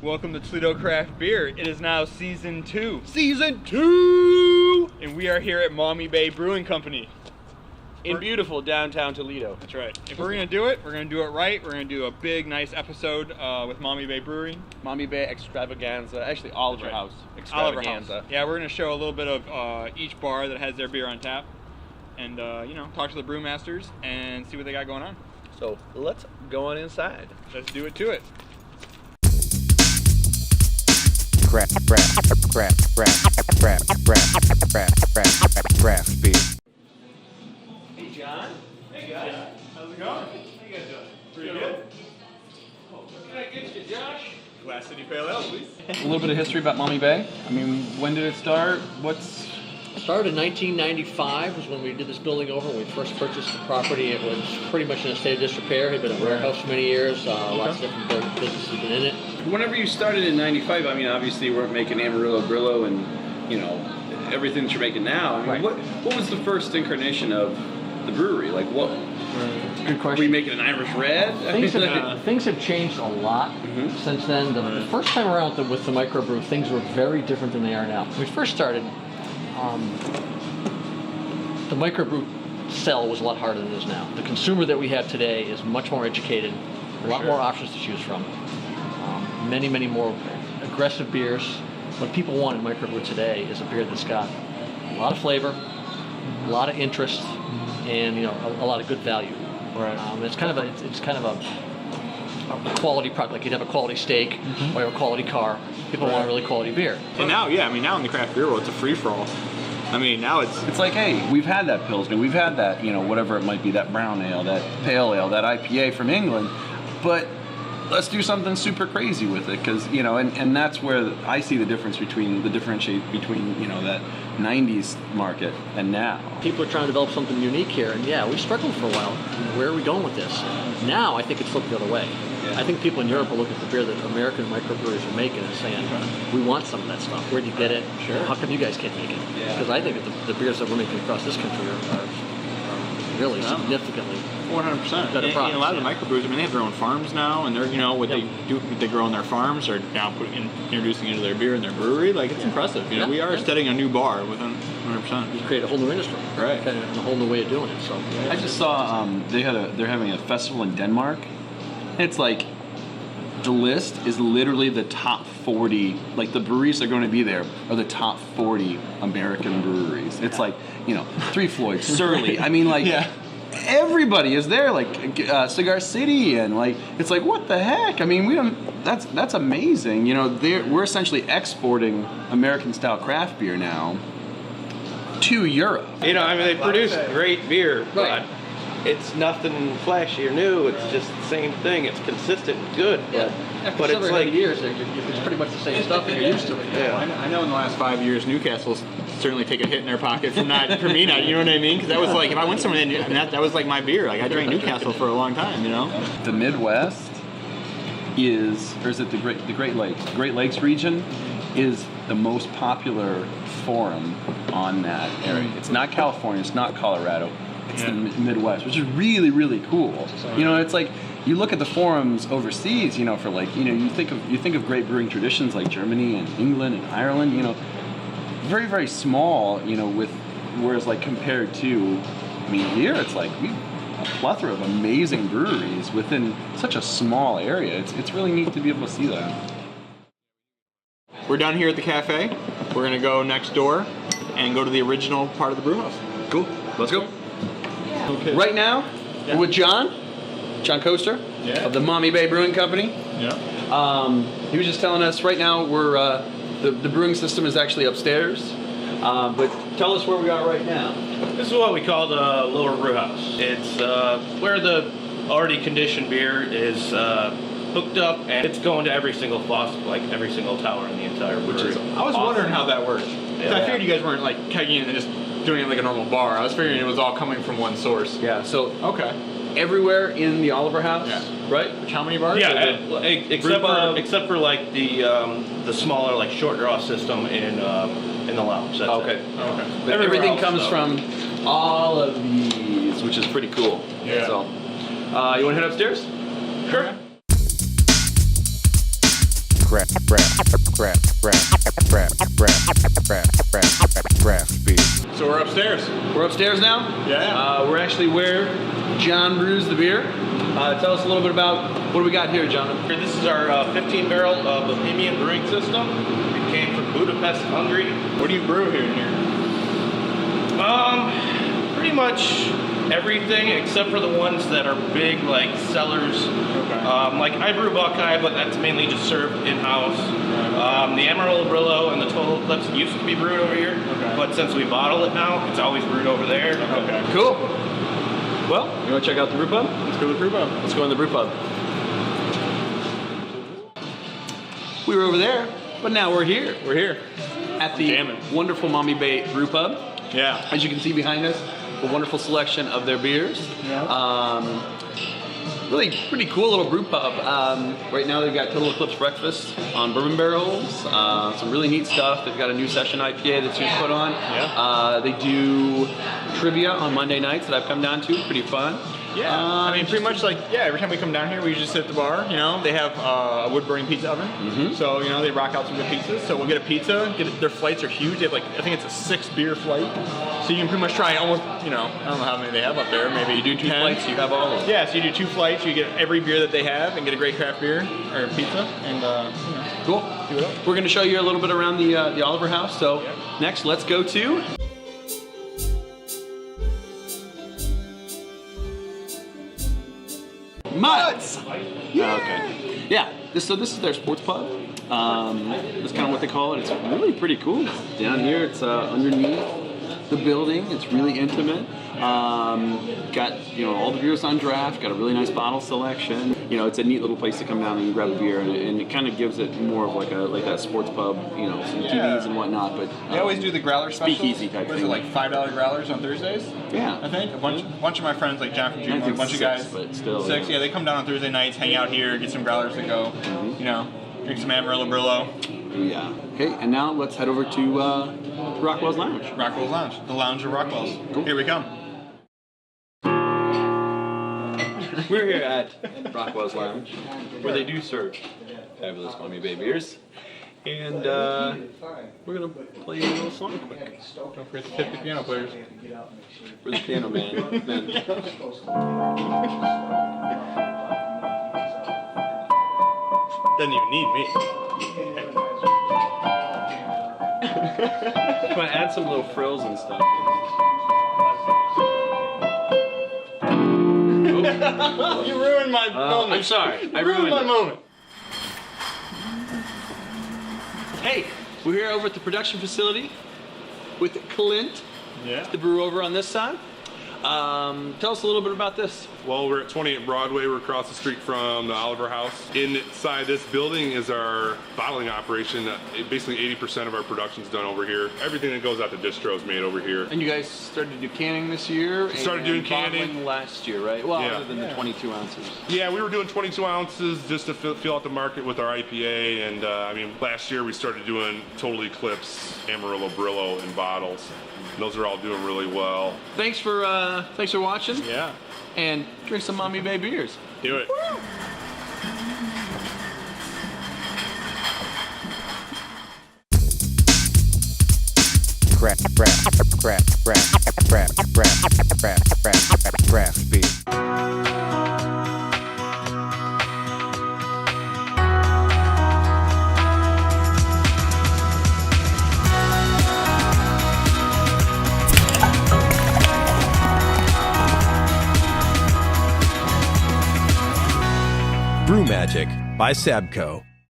Welcome to Toledo Craft Beer. It is now season 2. Season 2! And we are here at Maumee Bay Brewing Company. In beautiful downtown Toledo. That's right. If we're going to do it, we're going to do it right. We're going to do a big, nice episode with Maumee Bay Brewery. Maumee Bay Extravaganza. Actually, Oliver House. Extravaganza. Yeah, we're going to show a little bit of each bar that has their beer on tap. And, talk to the brewmasters and see what they got going on. So, let's go on inside. Let's do it to it. Craft beer. Hey, John. Hey, guys. How's it going? How you guys doing? Pretty good. What can I get you, Josh? Glass City Pale Ale, please. A little bit of history about Maumee Bay. I mean, when did it start? Started in 1995 was when we did this building over. When we first purchased the property, it was pretty much in a state of disrepair. It had been a warehouse for many years. Lots of different businesses have been in it. Whenever you started in '95, I mean, obviously you weren't making Amarillo Brillo and everything that you're making now. I mean, Right. what was the first incarnation of the brewery? Like what? Good question. Were you making an Irish red? Things have changed a lot since then. The first time around with the microbrew, things were very different than they are now. When we first started, the microbrew sell was a lot harder than it is now. The consumer that we have today is much more educated, a lot more options to choose from, many more aggressive beers. What people want in microbrew today is a beer that's got a lot of flavor, a lot of interest, and a lot of good value. Right. It's kind of a quality product. Like you'd have a quality steak or a quality car. People want a really quality beer. And now, now in the craft beer world, it's a free-for-all. I mean, now It's like, hey, we've had that Pilsner, we've had that, whatever it might be, that brown ale, that pale ale, that IPA from England, but let's do something super crazy with it, because, and that's where I see the differentiate between, that 90s market and now. People are trying to develop something unique here, and we struggled for a while. Where are we going with this? Now, I think it's flipped the other way. Yeah. I think people in Europe will look at the beer that American microbrewers are making and saying, we want some of that stuff. Where do you get it? Sure. How come you guys can't make it? Yeah. Because I think that the beers that we're making across this country are really significantly 100%. better And products. a lot of the microbrews, they have their own farms now, and they're, what they grow on their farms are now introducing into their beer in their brewery. Like, it's impressive. We are setting a new bar within 100%. You create a whole new industry, Right. And a whole new way of doing it. So I just saw they're having a festival in Denmark. It's like the list is literally the top 40, like the breweries that are going to be there are the top 40 American breweries. It's like, Three Floyd, Surly. I mean, like, everybody is there, like Cigar City, and like, it's like, what the heck? I mean, that's amazing. We're essentially exporting American style craft beer now to Europe. They produce great beer, Right. but it's nothing flashy or new. It's just the same thing. It's consistent and good. after But several it's like years, it's pretty much the same stuff, and you're used to it. I know in the last 5 years, Newcastle's certainly take a hit in their pocket from me not, you know what I mean? Because that was like, if I went somewhere, that was like my beer. Like, I drank Newcastle for a long time, The Midwest is it the Great Lakes? The Great Lakes region is the most popular forum on that area. It's not California, it's not Colorado, it's the Midwest, which is really, really cool. It's like, you look at the forums overseas, for like, you think of great brewing traditions like Germany and England and Ireland, very, very small, whereas like compared to, here it's like a plethora of amazing breweries within such a small area. It's really neat to be able to see that. We're done here at the cafe. We're going to go next door and go to the original part of the brew house. Cool. Let's go. Okay. Right now, we're with John Coaster of the Maumee Bay Brewing Company. Yeah. He was just telling us right now we're the brewing system is actually upstairs. But tell us where we are right now. this is what we call the lower brew house. It's where the already conditioned beer is hooked up, and it's going to every single faucet, like every single tower in the entire brewery. I was wondering how that worked. I figured you guys weren't like kegging it and just doing it like a normal bar. I was figuring it was all coming from one source. Yeah. So Okay. everywhere in the Oliver House, right? Which, how many bars? Yeah, except for like the smaller like short draw system in the lounge. That's Okay. it. Okay. But everything comes from all of these, which is pretty cool. Yeah. So, you want to head upstairs? Sure. craft beer. So we're upstairs. We're upstairs now? Yeah. We're actually where John brews the beer. Tell us a little bit about what do we got here, John? This is our 15 barrel Bohemian brewing system. It came from Budapest, Hungary. What do you brew here in here? Pretty much everything except for the ones that are big, like cellars. Okay. Like I brew Buckeye, but that's mainly just served in-house. The Amarillo Brillo and the Total Eclipse used to be brewed over here, but since we bottle it now, it's always brewed over there. Okay. Cool. Well, you want to check out the brew pub? Let's go to the brew pub. Let's go in the brew pub. We were over there, but now we're here. We're here. At the Jamming. wonderful Mommy Bay Brew Pub. Yeah. As you can see behind us, a wonderful selection of their beers. Really pretty cool little brew pub. Right now they've got Total Eclipse breakfast on bourbon barrels. Some really neat stuff. They've got a new session IPA that's just put on. Yeah. They do trivia on Monday nights that I've come down to. Pretty fun. Yeah, I mean, pretty much like, every time we come down here, we just sit at the bar, they have a wood-burning pizza oven, so, they rock out some good pizzas, so we'll get a pizza, their flights are huge, they have I think it's a 6-beer flight, so you can pretty much try almost, I don't know how many they have up there, maybe You do 2 10. flights, you have all of them. Yeah, so you do 2 flights, you get every beer that they have, and get a great craft beer, or pizza, and, Cool. do it up. We're going to show you a little bit around the Oliver House, so next let's go to... Mutts! Yeah. Okay. Yeah. This is their sports pub. That's kind of what they call it. It's really pretty cool. Down here, it's underneath the building. It's really intimate. Got all the beers on draft. Got a really nice bottle selection. It's a neat little place to come down and grab a beer, and it kind of gives it more of like that sports pub. Some TVs and whatnot. But They always do the growler specials. speakeasy type What is thing. it, like $5 growlers on Thursdays? Yeah. I think. A bunch of my friends, like John from I June, think a bunch of 6, guys. but still, 6, yeah, they come down on Thursday nights, hang out here, get some growlers to go, drink some Amarillo Brillo. Yeah. Okay, and now let's head over to Rockwell's Lounge. Rockwell's Lounge, the lounge of Rockwell's. Cool. Here we come. We're here at Rockwell's Lounge, where they do serve fabulous Mommy Bay beers. And we're going to play a little song quick. Don't forget to tip the piano players. For the piano man. Doesn't even need me. Come on, add some little frills and stuff. You ruined my moment. I'm sorry. I ruined my moment. Hey, we're here over at the production facility with Clint, Yeah. the brewer over on this side. Tell us a little bit about this. Well, we're at 28 Broadway. We're across the street from the Oliver House. Inside this building is our bottling operation. Basically 80% of our production is done over here. Everything that goes out the distro is made over here. And you guys started to do canning this year? Started doing canning bottling last year, right? Well, Yeah. other than the 22 ounces. Yeah, we were doing 22 ounces just to fill out the market with our IPA. And last year we started doing Total Eclipse, Amarillo Brillo in bottles. And those are all doing really well. Thanks for watching. Yeah. And drink some Mommy Bay beers. Do it. Craft beer. Brew Magic by Sabco.